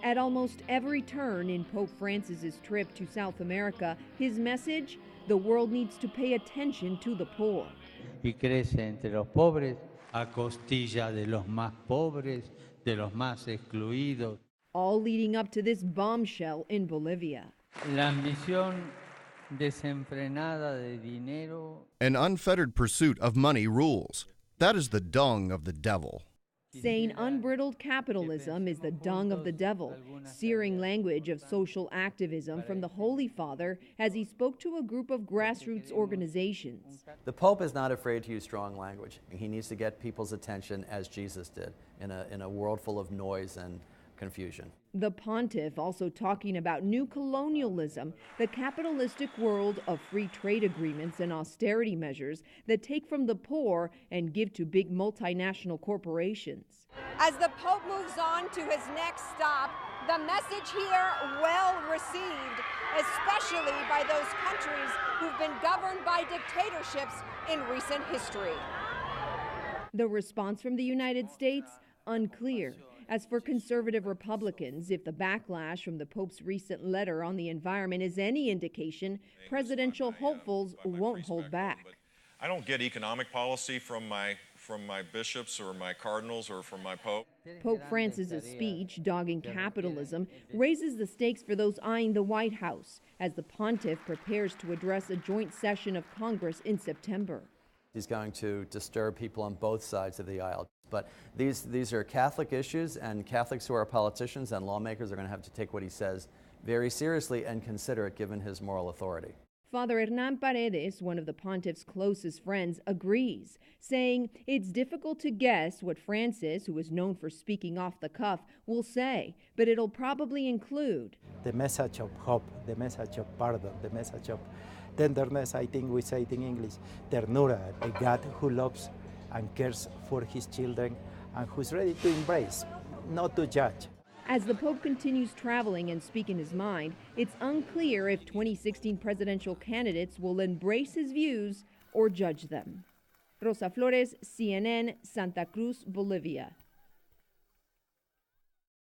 At almost every turn in Pope Francis's trip to South America, his message: the world needs to pay attention to the poor. Y crece entre los pobres a costilla de los más pobres, de los más excluidos. All leading up to this bombshell in Bolivia. La ambición desenfrenada de dinero. An unfettered pursuit of money rules. That is the dung of the devil. Saying unbridled capitalism is the dung of the devil, searing language of social activism from the Holy Father as he spoke to a group of grassroots organizations. The Pope is not afraid to use strong language. He needs to get people's attention as Jesus did in a world full of noise and confusion. The pontiff also talking about new colonialism, the capitalistic world of free trade agreements and austerity measures that take from the poor and give to big multinational corporations. As the Pope moves on to his next stop, the message here well received, especially by those countries who've been governed by dictatorships in recent history. The response from the United States? Unclear. As for conservative Republicans, if the backlash from the Pope's recent letter on the environment is any indication, presidential hopefuls won't hold back. I don't get economic policy from my bishops or my cardinals or from my Pope. Pope Francis's speech, dogging capitalism, raises the stakes for those eyeing the White House as the pontiff prepares to address a joint session of Congress in September. He's going to disturb people on both sides of the aisle. But these are Catholic issues, and Catholics who are politicians and lawmakers are going to have to take what he says very seriously and consider it given his moral authority. Father Hernán Paredes, one of the pontiff's closest friends, agrees, saying it's difficult to guess what Francis, who is known for speaking off the cuff, will say, but it'll probably include the message of hope, the message of pardon, the message of tenderness. I think we say it in English, ternura, a God who loves and cares for his children and who's ready to embrace, not to judge. As the Pope continues traveling and speaking his mind, it's unclear if 2016 presidential candidates will embrace his views or judge them. Rosa Flores, CNN, Santa Cruz, Bolivia.